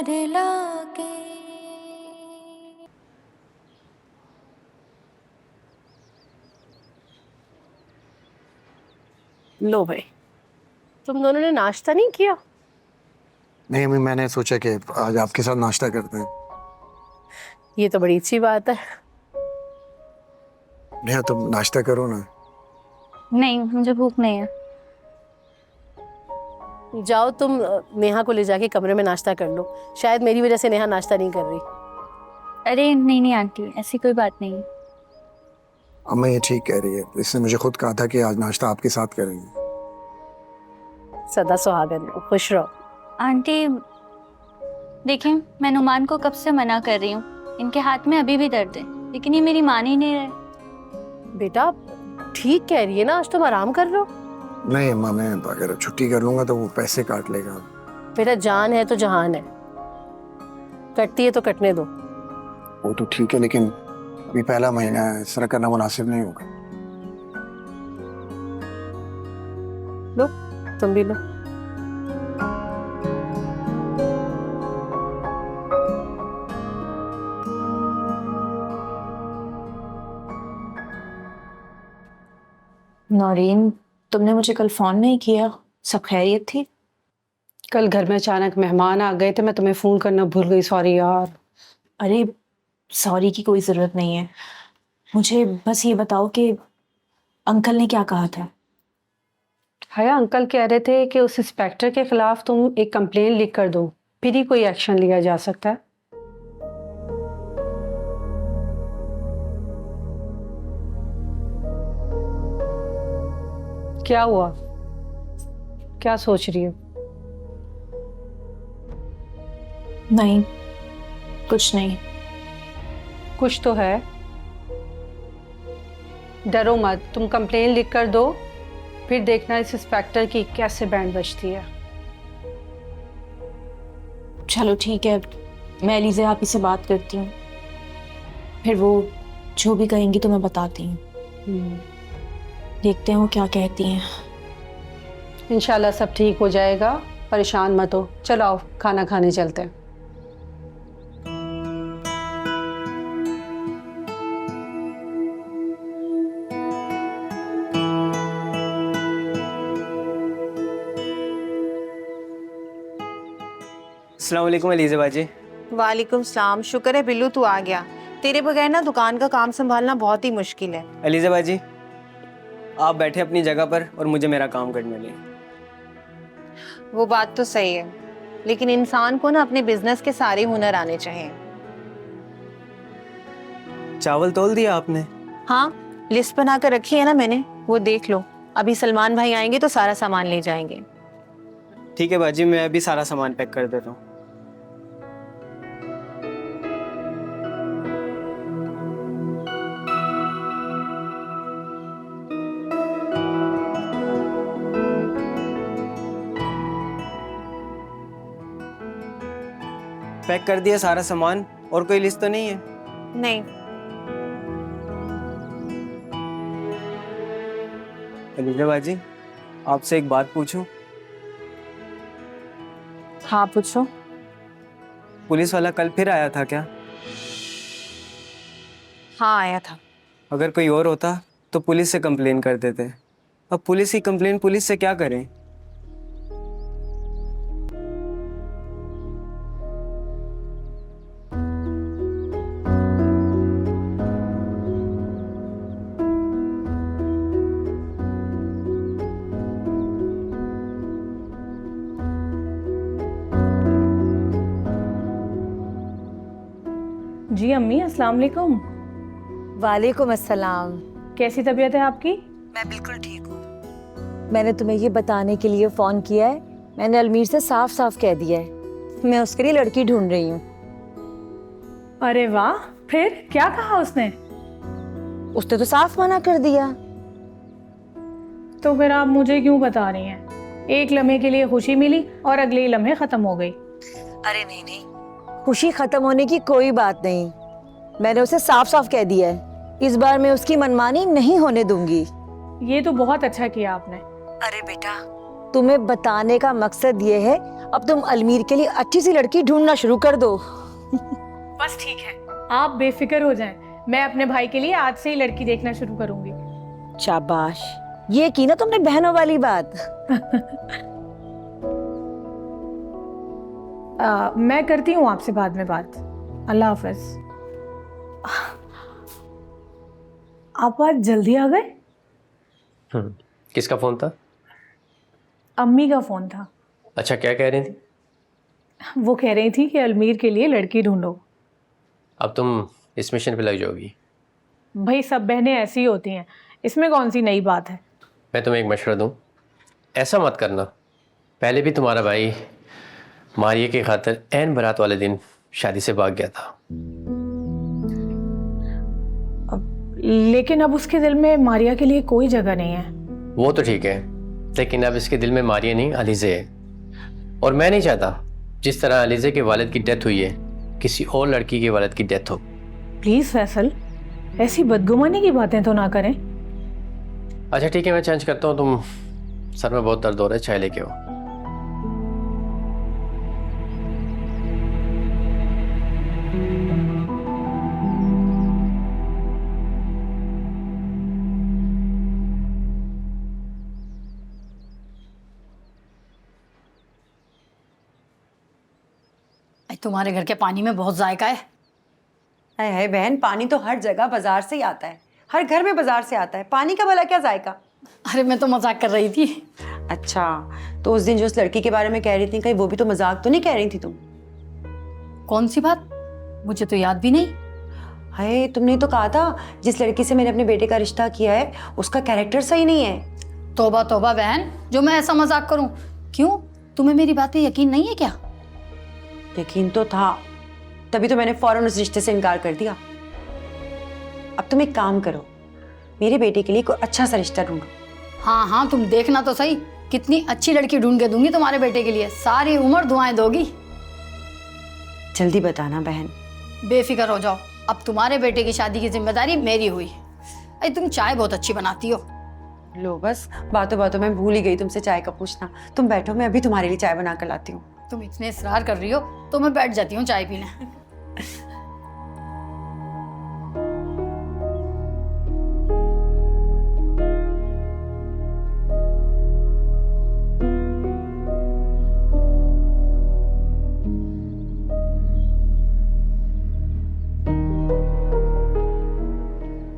प्यार लागे। लो भाई, तुम दोनों ने नाश्ता नहीं किया? नहीं अम्मी, मैंने सोचा कि आज आपके साथ नाश्ता करते हैं। ये तो बड़ी अच्छी बात है। नेहा तुम नाश्ता करो ना। नहीं, मुझे भूख नहीं है। जाओ तुम नेहा को ले जाके कमरे में नाश्ता कर लो। शायद मेरी वजह से नेहा नाश्ता नहीं कर रही। अरे नहीं नहीं आंटी, ऐसी कोई बात नहीं है। अम्मा ये ठीक कह रही है, इसने मुझे खुद कहा था कि आज नाश्ता आपके साथ करेंगे। सदा सुहागन रहो, खुश रहो। आंटी देखें, मैं नुमान को कब से मना कर रही हूँ, इनके हाथ में अभी भी दर्द है, लेकिन ये मेरी मान ही नहीं रहे। बेटा ठीक कह रही है ना, आज तुम आराम कर लो। नहीं अम्मा, मैं अगर छुट्टी कर लूंगा तो वो पैसे काट लेगा। बेटा जान है तो जहान है, कटती है तो कटने दो। वो तो ठीक है, लेकिन अभी पहला महीना है, इस तरह करना मुनासिब नहीं होगा। लो तुम भी लो। नौरीन, तुमने मुझे कल फोन नहीं किया, सब खैरियत थी? कल घर में अचानक मेहमान आ गए थे, मैं तुम्हें फोन करना भूल गई, सॉरी यार। अरे सॉरी की कोई ज़रूरत नहीं है, मुझे बस ये बताओ कि अंकल ने क्या कहा था? हया, अंकल कह रहे थे कि उस इंस्पेक्टर के खिलाफ तुम एक कंप्लेन लिख कर दो, फिर ही कोई एक्शन लिया जा सकता है। क्या हुआ, क्या सोच रही हो? नहीं कुछ नहीं। कुछ तो है, डरो मत, तुम कंप्लेन लिख कर दो, फिर देखना इस इंस्पेक्टर की कैसे बैंड बजती है। चलो ठीक है, मैं एलिज़ा आप से बात करती हूँ, फिर वो जो भी कहेंगी तो मैं बताती हूँ। देखते हैं वो क्या कहती हैं। इंशाल्लाह सब ठीक हो जाएगा, परेशान मत हो। चलो आओ खाना खाने चलते हैं। अस्सलाम वालेकुम एलिज़ा बाजी। वालेकुम सलाम। शुक्र है बिल्लू तू आ गया, तेरे बगैर ना दुकान का काम संभालना बहुत ही मुश्किल है। एलिज़ा बाजी, आप बैठे अपनी जगह पर और मुझे मेरा काम करने दें। वो बात तो सही है, लेकिन इंसान को ना अपने बिजनेस के सारे हुनर आने चाहिए। चावल तोल दिया आपने? हाँ, लिस्ट बना कर रखी है ना मैंने, वो देख लो। अभी सलमान भाई आएंगे तो सारा सामान ले जाएंगे। ठीक है बाजी, मैं अभी सारा सामान पैक कर देता हूँ। पैक कर दिया सारा सामान, और कोई लिस्ट तो नहीं है? नहीं। एलिज़ा बाजी, आपसे एक बात पूछूं? हाँ पूछो। पुलिस वाला कल फिर आया था क्या? हाँ आया था। अगर कोई और होता तो पुलिस से कंप्लेन कर देते। अब पुलिस ही कंप्लेन पुलिस से क्या करें? जी अम्मी, अस्सलाम वालेकुम। वालेकुम अस्सलाम। कैसी तबीयत है आपकी? मैं बिल्कुल ठीक हूँ। मैंने तुम्हें ये बताने के लिए फ़ोन किया है, मैंने अलमीर से साफ साफ कह दिया है मैं उसके लिए लड़की ढूंढ रही हूँ। अरे वाह, फिर क्या कहा उसने? उसने तो साफ मना कर दिया। तो फिर आप मुझे क्यों बता रही हैं? एक लम्हे के लिए खुशी मिली और अगले ही लम्हे खत्म हो गई। अरे नहीं नहीं, खुशी खत्म होने की कोई बात नहीं, मैंने उसे साफ साफ कह दिया है, इस बार मैं उसकी मनमानी नहीं होने दूंगी। ये तो बहुत अच्छा किया आपने। अरे बेटा, तुम्हें बताने का मकसद ये है, अब तुम अलमीर के लिए अच्छी सी लड़की ढूंढना शुरू कर दो। बस ठीक है, आप बेफिक्र हो जाएं। मैं अपने भाई के लिए आज से ही लड़की देखना शुरू करूंगी। शाबाश, ये की ना तुमने बहनों वाली बात। मैं करती हूँ आपसे बाद में बात। अल्लाह हाफिज। आप आज जल्दी आ गए? किसका फोन था? अम्मी का फोन था। अच्छा, क्या कह रही थी? वो कह रही थी कि अलमीर के लिए लड़की ढूंढो। अब तुम इस मिशन पे लग जाओगी? भाई सब बहनें ऐसी ही होती हैं, इसमें कौन सी नई बात है। मैं तुम्हें एक मशवरा दूं, ऐसा मत करना। पहले भी तुम्हारा भाई मारिया की खातिर ऐन बारात वाले दिन शादी से भाग गया था। लेकिन अब उसके दिल में मारिया के लिए कोई जगह नहीं है। वो तो ठीक है, लेकिन अब इसके दिल में मारिया नहीं अलीज़े है। और मैं नहीं चाहता जिस तरह अलीज़े के वालिद की डेथ हुई है किसी और लड़की के वालिद की डेथ हो। प्लीज फैसल, ऐसी बदगुमानी की बातें तो ना करें। अच्छा ठीक है, मैं चेंज करता हूँ। तुम सर में बहुत दर्द हो रहा है, चाय लेके आओ। तुम्हारे घर के पानी में बहुत जायका है। हाय हाय बहन, पानी तो हर जगह बाजार से ही आता है, हर घर में बाजार से आता है। पानी का भला क्या जायका? अरे मैं तो मजाक कर रही थी। अच्छा, तो उस दिन जो उस लड़की के बारे में कह रही थी, कहीं वो भी तो मजाक तो नहीं कह रही थी तुम? कौन सी बात? मुझे तो याद भी नहीं। हाय, तुमने तो कहा था जिस लड़की से मैंने अपने बेटे का रिश्ता किया है उसका कैरेक्टर सही नहीं है। तौबा तौबा बहन, जो मैं ऐसा मजाक करूं। क्यों, तुम्हें मेरी बात पे यकीन नहीं है क्या? यकीन तो था, तभी तो मैंने फौरन उस रिश्ते से इनकार कर दिया। अब तुम एक काम करो, मेरे बेटे के लिए कोई अच्छा सा रिश्ता ढूंढो। हाँ हाँ, तुम देखना तो सही, कितनी अच्छी लड़की ढूंढ के दूंगी तुम्हारे बेटे के लिए। सारी उम्र दुआएं दोगी। जल्दी बताना बहन। बेफिक्र हो जाओ, अब तुम्हारे बेटे की शादी की जिम्मेदारी मेरी हुई। अरे तुम चाय बहुत अच्छी बनाती हो। लो बस, बातों बातों में भूल ही गई तुमसे चाय का पूछना। तुम बैठो, मैं अभी तुम्हारे लिए चाय बना कर लाती हूँ। तुम इतने इसरार कर रही हो तो मैं बैठ जाती हूँ चाय पीने।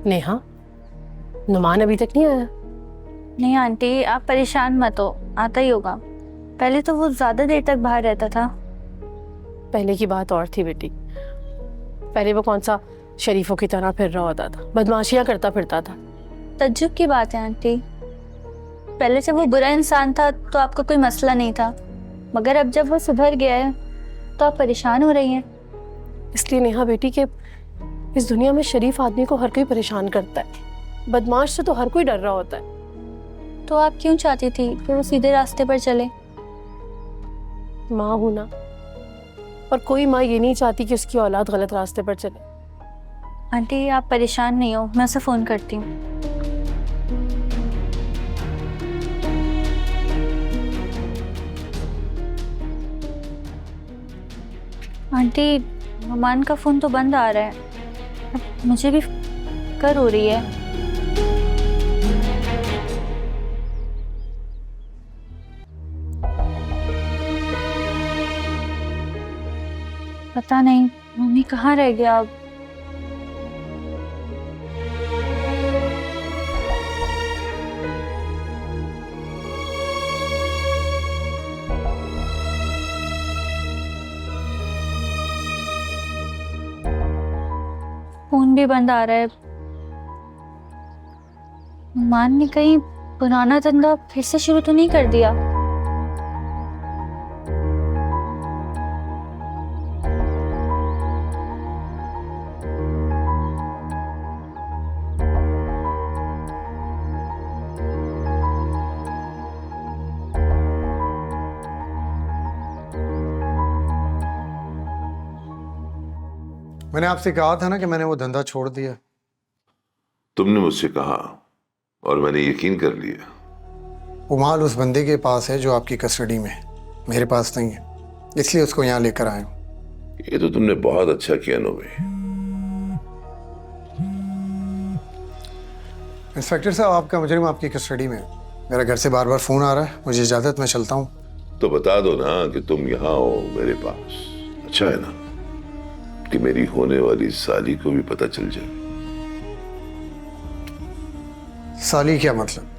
नेहा, नुमान अभी तक नहीं आया? नहीं आंटी, आप परेशान मत हो, आता ही होगा। पहले तो वो ज्यादा देर तक बाहर रहता था। पहले की बात और थी बेटी। पहले वो कौन सा शरीफों की तरह फिर रहा होता था, बदमाशियां करता फिरता था। तज्जुब की बात है आंटी, पहले से वो बुरा इंसान था तो आपको कोई मसला नहीं था, मगर अब जब वो सुधर गया है तो आप परेशान हो रही हैं। इसलिए नेहा बेटी के इस दुनिया में शरीफ आदमी को हर कोई परेशान करता है, बदमाश से तो हर कोई डर रहा होता है। तो आप क्यों चाहती थी कि वो सीधे रास्ते पर चले? माँ हूं ना, और कोई माँ ये नहीं चाहती कि उसकी औलाद गलत रास्ते पर चले। आंटी आप परेशान नहीं हो, मैं उसे फोन करती हूँ। आंटी, नुमान का फोन तो बंद आ रहा है, अब मुझे भी फिक्र हो रही है। पता नहीं मम्मी कहाँ रह गया अब। फोन भी बंद आ रहा है। मान ने कहीं पुराना धंधा फिर से शुरू तो नहीं कर दिया? मैंने आपसे कहा था ना कि मैंने वो धंधा छोड़ दिया। तुमने मुझसे कहा और मैंने यकीन कर लिया। वो माल उस बंदे के पास है जो आपकी कस्टडी में है, मेरे पास नहीं है, इसलिए उसको यहाँ लेकर आया हूँ। ये तो तुमने बहुत अच्छा किया नोबे। इंस्पेक्टर साहब, आपका मुजरिम आपकी कस्टडी में है। मेरा घर से बार बार फोन आ रहा है, मुझे इजाजत, मैं चलता हूँ। तो बता दो ना कि तुम यहाँ हो मेरे पास, अच्छा है ना, कि मेरी होने वाली साली को भी पता चल जाए। साली क्या मतलब?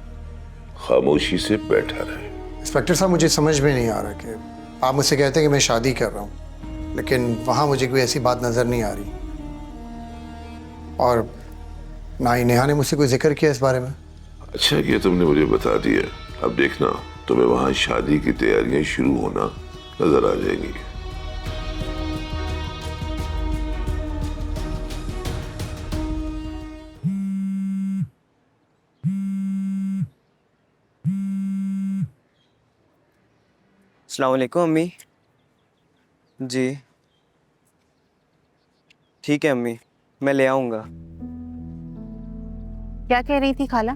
खामोशी से बैठा रहे। इंस्पेक्टर साहब, मुझे समझ में नहीं आ रहा कि आप मुझसे कहते हैं कि मैं शादी कर रहा हूँ, लेकिन वहाँ मुझे कोई ऐसी बात नज़र नहीं आ रही, और ना ही नेहा ने मुझसे कोई जिक्र किया इस बारे में। अच्छा किया तुमने मुझे बता दिया। अब देखना तुम्हें वहां शादी की तैयारियां शुरू होना नजर आ जाएंगी। अस्सलाम वालेकुम अम्मी जी। ठीक है अम्मी, मैं ले आऊँगा। क्या कह रही थी खाला?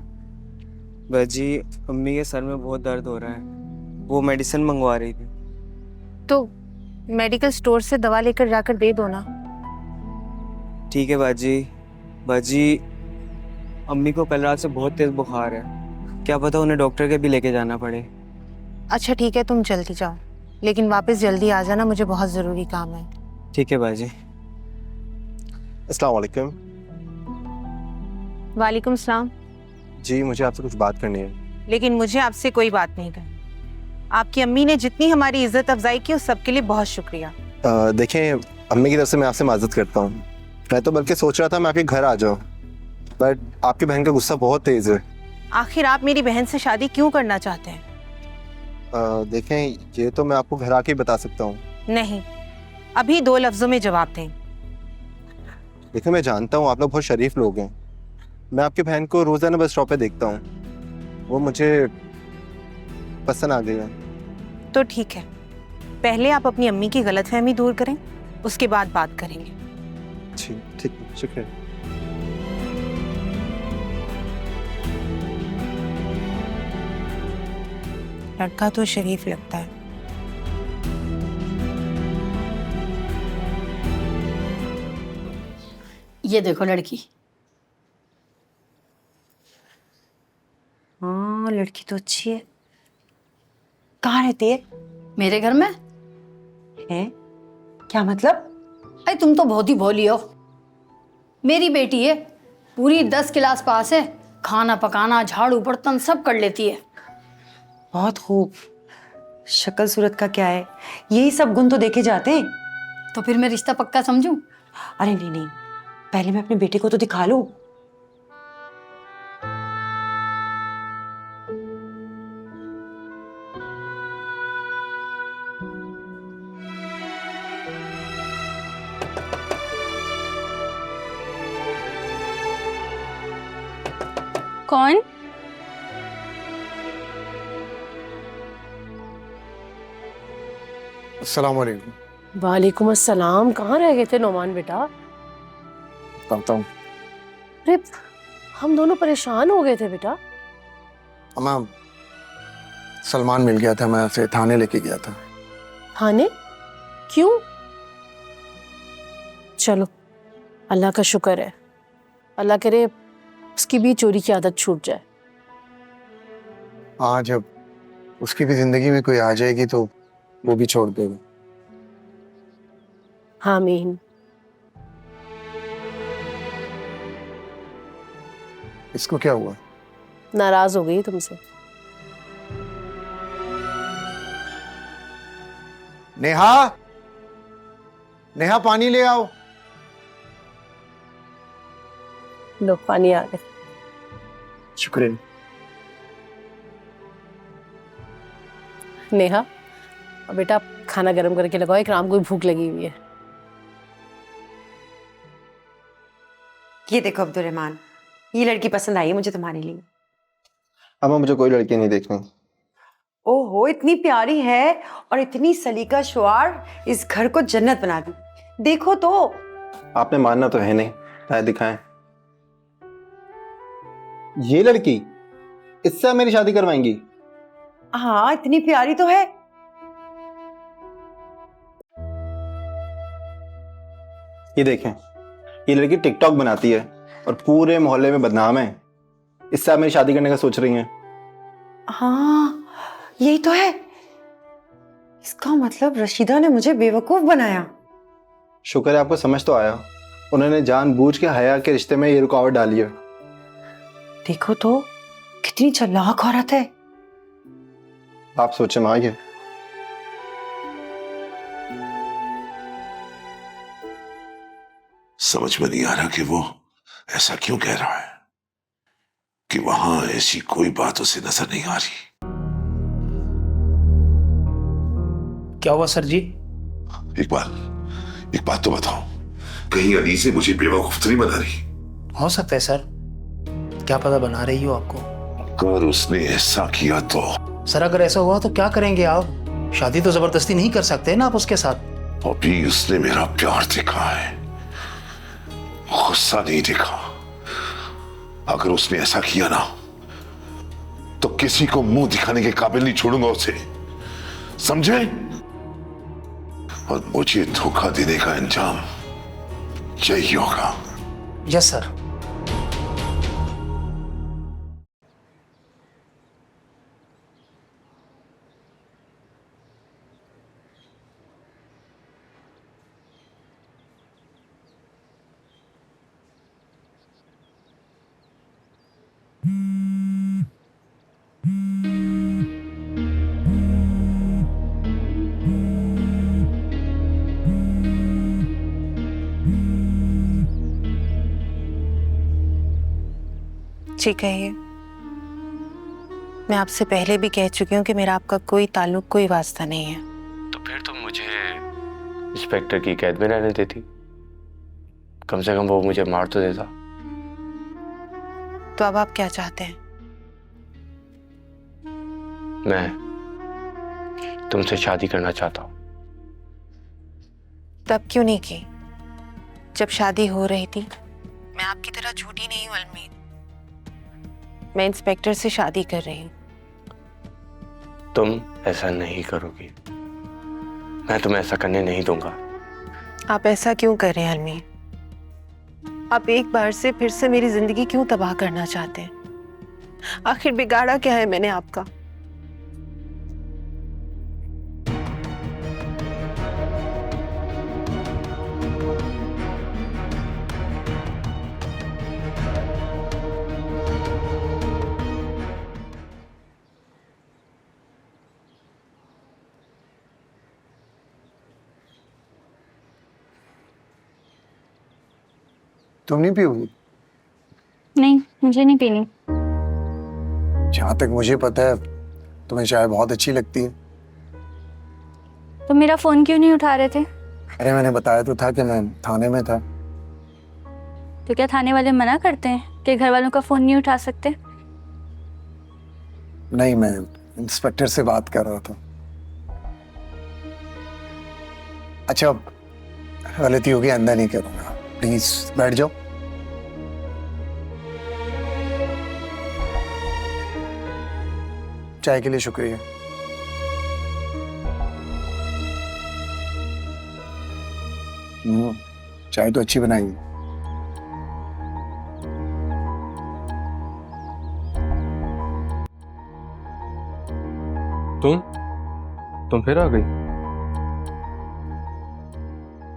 बाजी, अम्मी के सर में बहुत दर्द हो रहा है, वो मेडिसिन मंगवा रही थी। तो मेडिकल स्टोर से दवा लेकर जाकर दे दो ना। ठीक है बाजी। बाजी, अम्मी को कल रात से बहुत तेज बुखार है, क्या पता उन्हें डॉक्टर के भी लेके जाना पड़े। अच्छा ठीक है, तुम जल्दी जाओ, लेकिन वापस जल्दी आ जाना, मुझे बहुत ज़रूरी काम है। ठीक है बाजी। अस्सलाम वालेकुम। वालेकुम सलाम। जी, मुझे आपसे कुछ बात करनी है। लेकिन मुझे आपसे कोई बात नहीं करनी। आपकी अम्मी ने जितनी हमारी इज्जत अफजाई की उस सब के लिए बहुत शुक्रिया। देखें, अम्मी की तरफ से मैं आपसे माजरत करता हूँ। मैं तो बल्कि सोच रहा था मैं आपके घर आ जाऊँ, बट आपकी बहन का गुस्सा बहुत तेज है। आखिर आप मेरी बहन से शादी क्यों करना चाहते हैं? देखें, ये तो मैं आपको घर आके ही बता सकता हूँ। नहीं, अभी 2 लफ्जों में जवाब दें। देखिए, मैं जानता हूँ आप लोग बहुत शरीफ लोग हैं। मैं आपकी बहन को रोजाना बस स्टॉप पे देखता हूँ, वो मुझे पसंद आ गई है। तो ठीक है, पहले आप अपनी अम्मी की गलतफहमी दूर करें, उसके बाद बात करेंगे। ठीक है, शुक्रिया। लड़का तो शरीफ लगता है। ये देखो लड़की। हाँ, लड़की तो अच्छी है। कहाँ रहती है? मेरे घर में है? क्या मतलब? अरे तुम तो बहुत ही भोली हो। मेरी बेटी है, पूरी 10 क्लास पास है, खाना पकाना, झाड़ू बर्तन सब कर लेती है। बहुत खूब। शक्ल सूरत का क्या है, यही सब गुण तो देखे जाते हैं। तो फिर मैं रिश्ता पक्का समझूं? अरे नहीं नहीं, पहले मैं अपने बेटे को तो दिखा लूं। कौन? अस्सलाम वालेकुम। वालेकुम अस्सलाम। कहाँ रह गए थे नोमान बेटा? बताता हूँ। अरे हम दोनों परेशान हो गए थे बेटा। अम्मा, सलमान मिल गया था, मैं उसे थाने लेके गया था। थाने? क्यों? चलो, अल्लाह का शुक्र है, अल्लाह करे उसकी भी चोरी की आदत छूट जाए। हाँ, जब उसकी भी जिंदगी में कोई आ जाएगी तो वो भी छोड़ देगा। आमीन। इसको क्या हुआ? नाराज हो गई तुमसे। नेहा, नेहा पानी ले आओ। लो पानी आ गए। शुक्रिया। नेहा, अब बेटा खाना गर्म करके लगाओ, इकराम को भी भूख लगी हुई है। ये देखो अब्दुर्रहमान, ये लड़की पसंद आई है मुझे तुम्हारे लिए। अम्मा, मुझे कोई लड़की नहीं देखनी। ओहो, इतनी प्यारी है और इतनी सलीका शुआर, इस घर को जन्नत बना दी। देखो तो। आपने मानना तो है नहीं, लाए दिखाएं। ये लड़की, इससे आप मेरी शादी करवाएंगी? हाँ, इतनी प्यारी तो है। ये देखें, ये लड़की टिकटॉक बनाती है और पूरे मोहल्ले में बदनाम है। इससे आप मेरी शादी करने का सोच रही हैं? हाँ, यही तो है। इसका मतलब रशीदा ने मुझे बेवकूफ बनाया। शुक्र है आपको समझ तो आया। उन्होंने जानबूझ के हया के रिश्ते में ये रुकावट डाली है। देखो तो कितनी चालाक औरत है। आप सोचे माँ, ये समझ में नहीं आ रहा कि वो ऐसा क्यों कह रहा है, कि वहां ऐसी कोई बात उसे नजर नहीं आ रही। क्या हुआ सर जी? एक बात तो बताओ, कहीं अली से मुझे बेवकूफ तो नहीं बना रही? हो सकता है सर, क्या पता बना रही हो आपको। अगर उसने ऐसा किया तो? सर अगर ऐसा हुआ तो क्या करेंगे आप? शादी तो जबरदस्ती नहीं कर सकते ना आप उसके साथ। अभी उसने मेरा प्यार देखा है, गुस्सा नहीं देखा। अगर उसने ऐसा किया ना तो किसी को मुंह दिखाने के काबिल नहीं छोड़ूंगा उसे, समझे? और मुझे धोखा देने का अंजाम यही होगा। Yes sir. जी कहिए। मैं आपसे पहले भी कह चुकी हूँ कि मेरा आपका कोई ताल्लुक, कोई वास्ता नहीं है। तो फिर तुम मुझे इंस्पेक्टर की कैद में रहने देती, कम से कम वो मुझे मार तो देता। तो अब आप क्या चाहते हैं? मैं तुमसे शादी करना चाहता हूँ। तब क्यों नहीं की जब शादी हो रही थी? मैं आपकी तरह झूठी नहीं हूँ अलमीर। मैं इंस्पेक्टर से शादी कर रही हूँ। तुम ऐसा नहीं करोगी, मैं तुम्हें ऐसा करने नहीं दूंगा। आप ऐसा क्यों कर रहे हैं अलमीर? आप एक बार से फिर से मेरी जिंदगी क्यों तबाह करना चाहते हैं? आखिर बिगाड़ा क्या है मैंने आपका? तुम नहीं पियोगी? नहीं, मुझे नहीं पीनी। जहां तक मुझे पता है तुम्हें चाय बहुत अच्छी लगती है। तो मेरा फोन क्यों नहीं उठा रहे थे? अरे मैंने बताया तो था कि मैं थाने में था। तो क्या थाने वाले मना करते हैं कि घर वालों का फोन नहीं उठा सकते? नहीं, मैं इंस्पेक्टर से बात कर रहा था। अच्छा, गलती होगी, आइंदा नहीं करूंगा। प्लीज बैठ जाओ। चाय के लिए शुक्रिया। चाय तो अच्छी बनाई। तुम फिर आ गई?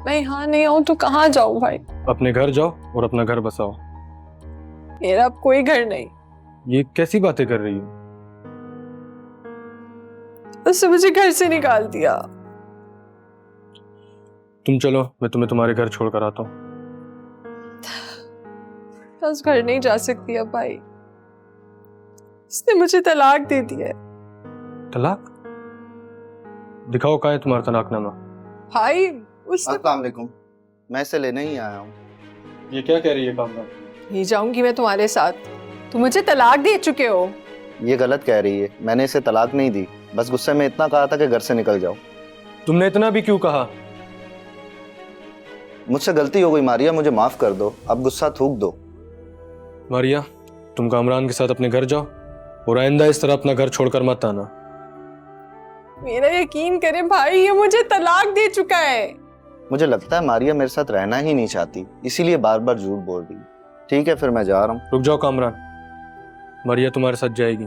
मैं यहाँ नहीं आऊँ तो कहाँ जाऊँ भाई? अपने घर जाओ और अपना घर बसाओ। मेरा अब कोई घर नहीं। ये कैसी बातें कर रही हो? उसने मुझे घर से निकाल दिया। तुम चलो, मैं तुम्हें तुम्हारे घर छोड़ कर आता हूँ। बस घर नहीं जा सकती अब भाई। उसने मुझे तलाक दे दी है। तलाक? दिखाओ कहाँ है तुम्हारा तलाकनामा। भाई उसने... अस्सलाम वालेकुम, मैं इसे लेने ही आया हूँ। ये क्या कह रही है कामना? नहीं जाऊंगी मैं तुम्हारे साथ। तुम मुझे तलाक दे चुके हो। ये गलत कह रही है, मैंने इसे तलाक नहीं दी, बस गुस्से में इतना कहा था कि घर से निकल जाओ। तुमने इतना भी क्यों कहा? मुझसे गलती हो गई मारिया, मुझे माफ कर दो, अब गुस्सा थूक दो। मारिया, तुम कामरान के साथ अपने घर जाओ और आइंदा इस तरह अपना घर छोड़कर मत आना। मेरा यकीन करें भाई, ये मुझे तलाक दे चुका है। मुझे लगता है मारिया मेरे साथ रहना ही नहीं चाहती, इसीलिए बार बार झूठ बोल रही है। ठीक है फिर मैं जा रहा हूँ। रुक जाओ कामरान, मारिया तुम्हारे साथ जाएगी।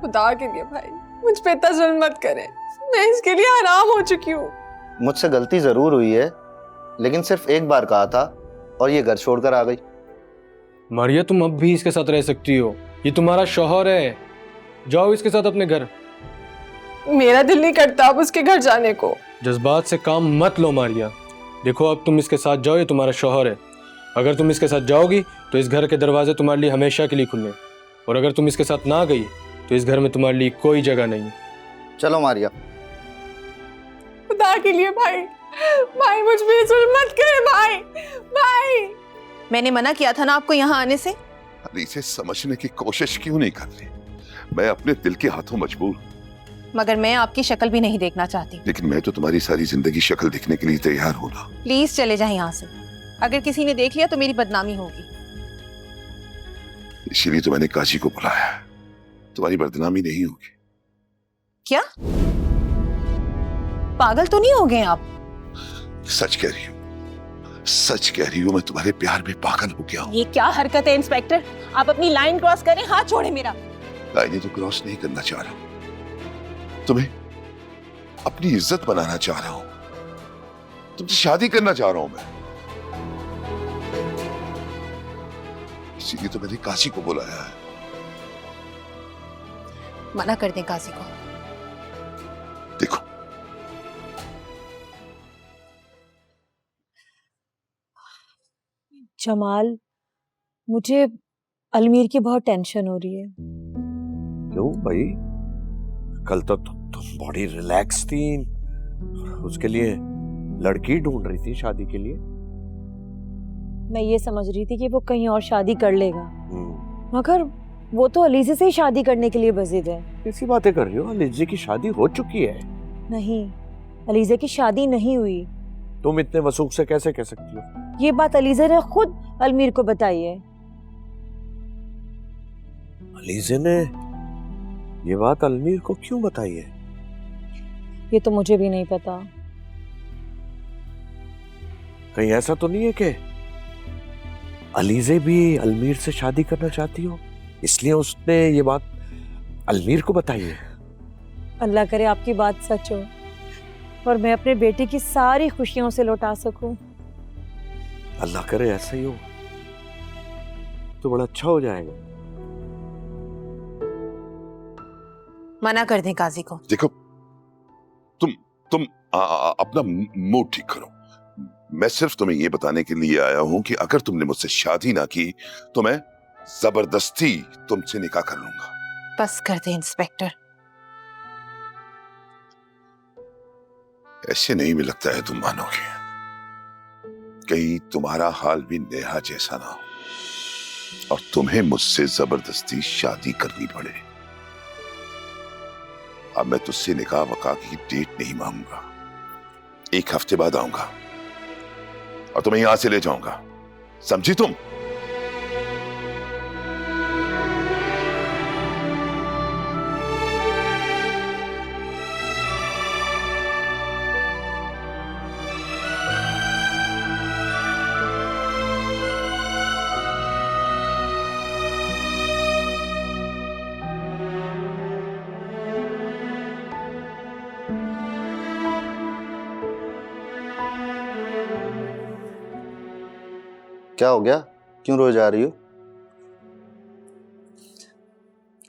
खुदा के लिए भाई मुझ पे इतना जुल्म मत करें, मैं इसके लिए हराम हो चुकी हूँ। मुझसे गलती जरूर हुई है, लेकिन सिर्फ एक बार कहा था और ये घर छोड़कर आ गई। मारिया तुम अब भी इसके साथ रह सकती हो, ये तुम्हारा शौहर है, जाओ इसके साथ अपने घर। मेरा दिल नहीं करता अब उसके घर जाने को। जज्बात से काम मत लो मारिया, देखो अब तुम इसके साथ जाओ, ये तुम्हारा शौहर है। अगर तुम इसके साथ जाओगी तो इस घर के दरवाजे तुम्हारे लिए हमेशा के लिए खुले, और अगर तुम इसके साथ ना गई तो इस घर में तुम्हारे लिए कोई जगह नहीं। चलो मारिया। खुदा के लिए भाई, भाई मुझ पे जुल्म मत करे भाई। भाई मैंने मना किया था ना आपको यहाँ आने से। अरे इसे समझने की कोशिश क्यों नहीं कर रही? मैं अपने दिल के हाथों मजबूर हूं। मगर मैं आपकी शक्ल भी नहीं देखना चाहती। लेकिन मैं तो तुम्हारी सारी जिंदगी शक्ल देखने के लिए तैयार हूं ना। प्लीज चले जाए यहाँ से, अगर किसी ने देख लिया तो मेरी बदनामी होगी। इसीलिए तो मैंने काजी को बुलाया है, तुम्हारी बदनामी नहीं होगी। क्या पागल तो नहीं हो गए आप? सच कह रही हूँ, सच कह रही हूँ, मैं तुम्हारे प्यार में पागल हो गया हूँ। ये क्या हरकत है इंस्पेक्टर, आप अपनी लाइन क्रॉस करें। हाथ छोड़े मेरा। लाइनें तो क्रॉस नहीं करना चाह रहा हूं, तुम्हें अपनी इज्जत बनाना चाह रहा हूं, तुमसे शादी करना चाह रहा हूं मैं। इसीलिए तो मैंने काशी को बुलाया है। मना कर दें काशी को। देखो जमाल, मुझे अलमीर की बहुत टेंशन हो रही है। क्यों भाई? कल तो तुम बड़ी रिलैक्स थी, उसके लिए लड़की ढूंढ रही थी शादी के लिए। मैं ये समझ रही थी कि वो कहीं और शादी कर लेगा, मगर वो तो अलीजे से ही शादी करने के लिए बजिद है। कैसी बातें कर रही हो? अलीजे की शादी हो चुकी है। नहीं, अलीजे की शादी नहीं हुई। तुम इतने वसूख से कैसे कह सकती हो? ये बात अलीजे ने खुद अलमीर को बताई है। अलीजे ने ये बात अलमीर को क्यों बताई है? ये तो मुझे भी नहीं पता। कहीं ऐसा तो नहीं है कि अलीजे भी अलमीर से शादी करना चाहती हो, इसलिए उसने ये बात अलमीर को बताई है? अल्लाह करे आपकी बात सच हो और मैं अपने बेटे की सारी खुशियों से लौटा सकूं। अल्लाह करे ऐसा ही हो तो बड़ा अच्छा हो जाएगा। मना कर दें काजी को। देखो तुम अपना मूड ठीक करो। मैं सिर्फ तुम्हें यह बताने के लिए आया हूं कि अगर तुमने मुझसे शादी ना की तो मैं जबरदस्ती तुमसे निकाह कर लूंगा। बस कर दे इंस्पेक्टर। ऐसे नहीं भी लगता है तुम मानोगे, कहीं तुम्हारा हाल भी नेहा जैसा ना हो और तुम्हें मुझसे जबरदस्ती शादी करनी पड़े। अब मैं तुझसे निकाह वका की डेट नहीं मांगूंगा, 1 हफ्ते बाद आऊंगा और तुम्हें यहां से ले जाऊंगा, समझी तुम? क्या हो गया, क्यों रोए जा रही हो?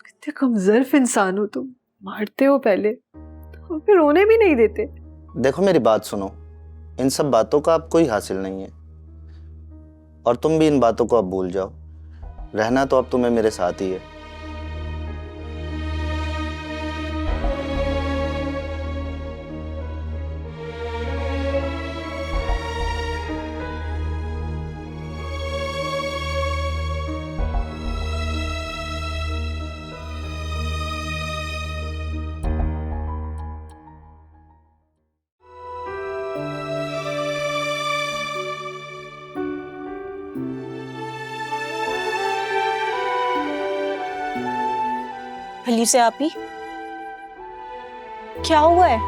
कितने कमजोर इंसान हो तुम, मारते हो पहले तो फिर रोने भी नहीं देते। देखो मेरी बात सुनो, इन सब बातों का अब कोई हासिल नहीं है और तुम भी इन बातों को अब भूल जाओ। रहना तो अब तुम्हें मेरे साथ ही है। अली से आप ही? क्या हुआ है?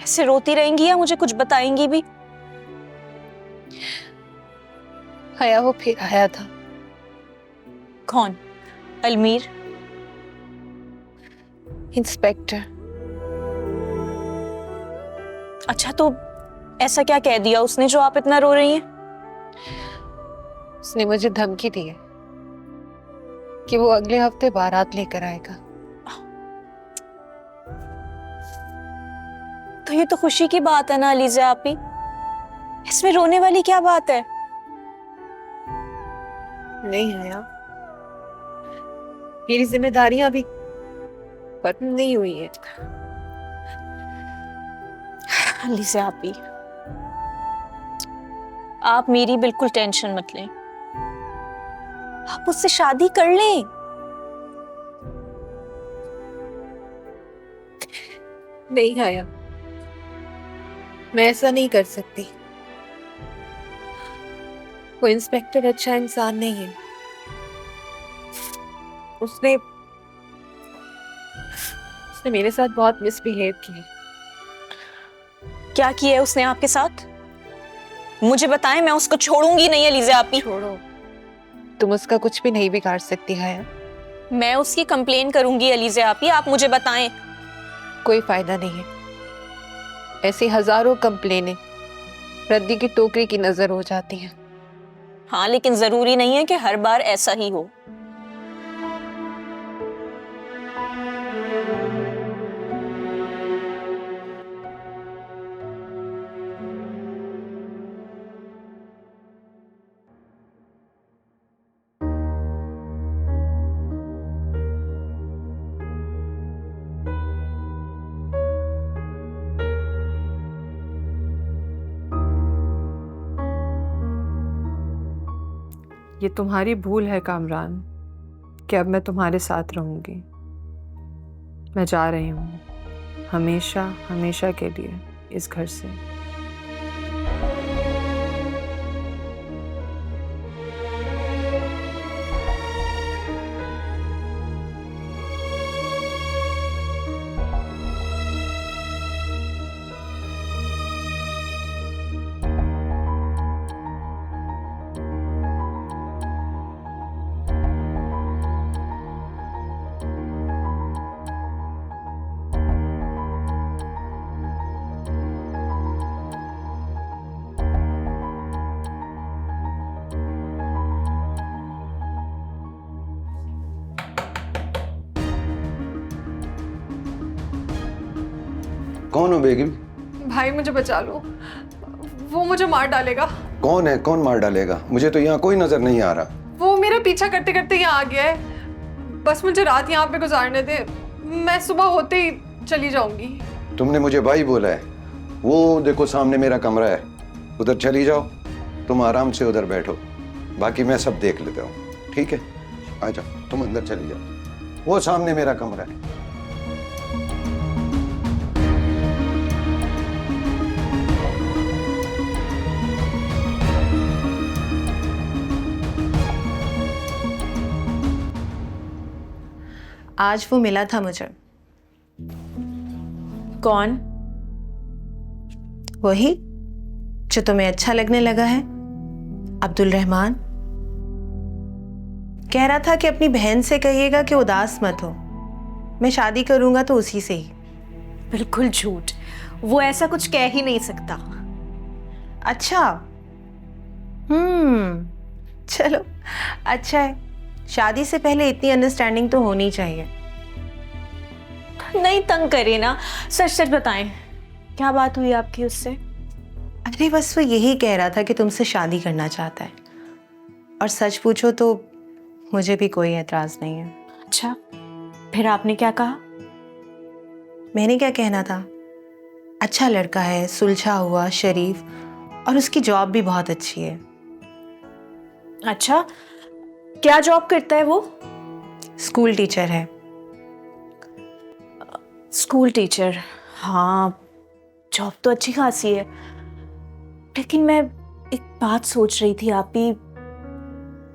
ऐसे रोती रहेंगी या मुझे कुछ बताएंगी भी? हया वो फिर आया था। कौन? अलमीर? इंस्पेक्टर। अच्छा, तो ऐसा क्या कह दिया उसने जो आप इतना रो रही हैं? उसने मुझे धमकी दी है कि वो अगले हफ्ते बारात लेकर आएगा। तो ये तो खुशी की बात है ना अलीज़ा आपी, इसमें रोने वाली क्या बात है? नहीं हया, मेरी जिम्मेदारियां अभी खत्म नहीं हुई है। अलीज़ा आपी, आप मेरी बिल्कुल टेंशन मत लें, आप उससे शादी कर लें। नहीं हया, मैं ऐसा नहीं कर सकती। वो इंस्पेक्टर अच्छा इंसान नहीं है। उसने मेरे साथ बहुत मिसबिहेव किया। क्या किया है उसने आपके साथ? मुझे बताएं, मैं उसको छोड़ूंगी नहीं अलीज़ा आपी। छोड़ो, तुम उसका कुछ भी नहीं बिगाड़ सकती हया। मैं उसकी कंप्लेन करूंगी अलीज़ा आपी, आप मुझे बताएं। कोई फायदा नहीं है, ऐसी हजारों कंप्लेनें रद्दी की टोकरी की नजर हो जाती हैं। हाँ, लेकिन जरूरी नहीं है कि हर बार ऐसा ही हो। ये तुम्हारी भूल है कामरान कि अब मैं तुम्हारे साथ रहूंगी। मैं जा रही हूँ हमेशा हमेशा के लिए इस घर से। कौन हो बेगम? भाई मुझे बचा लो, वो मुझे मार डालेगा। कौन है? कौन मार डालेगा? मुझे तो यहाँ कोई नजर नहीं आ रहा। वो मेरा पीछा करते करते यहाँ आ गया है। बस मुझे रात यहाँ पे गुजारने दे, मैं सुबह होते ही चली जाऊंगी। तुमने मुझे भाई बोला है? वो देखो सामने मेरा कमरा है, उधर चली जाओ। तुम आराम से उधर बैठो, बाकी मैं सब देख लेता हूँ। ठीक है, आ जाओ, तुम अंदर चली जाओ। वो सामने मेरा कमरा है। आज वो मिला था मुझे। कौन? वही जो तुम्हें अच्छा लगने लगा है, अब्दुल रहमान। कह रहा था कि अपनी बहन से कहिएगा कि उदास मत हो, मैं शादी करूंगा तो उसी से ही। बिल्कुल झूठ, वो ऐसा कुछ कह ही नहीं सकता। अच्छा, चलो अच्छा है। शादी से पहले इतनी अंडरस्टैंडिंग तो होनी चाहिए। नहीं तंग करे ना, सच सच बताएं, क्या बात हुई आपकी उससे? अरे बस वो यही कह रहा था कि तुमसे शादी करना चाहता है, और सच पूछो तो मुझे भी कोई एतराज नहीं है। अच्छा, फिर आपने क्या कहा? मैंने क्या कहना था, अच्छा लड़का है, सुलझा हुआ, शरीफ, और उसकी जॉब भी बहुत अच्छी है। अच्छा, क्या जॉब करता है वो? स्कूल टीचर है। स्कूल टीचर, हाँ जॉब तो अच्छी खासी है, लेकिन मैं एक बात सोच रही थी आप ही,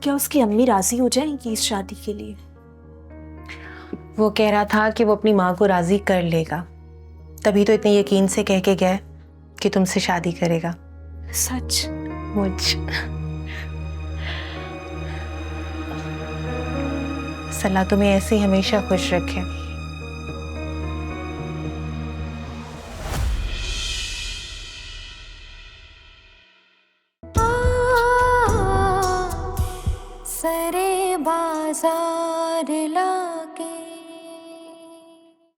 क्या उसकी अम्मी राजी हो जाएंगी इस शादी के लिए? वो कह रहा था कि वो अपनी माँ को राजी कर लेगा, तभी तो इतने यकीन से कह के गया कि तुमसे शादी करेगा। सच? मुझ सलाह तुम्हें ऐसे ही हमेशा खुश रखे। सरे बाजार ला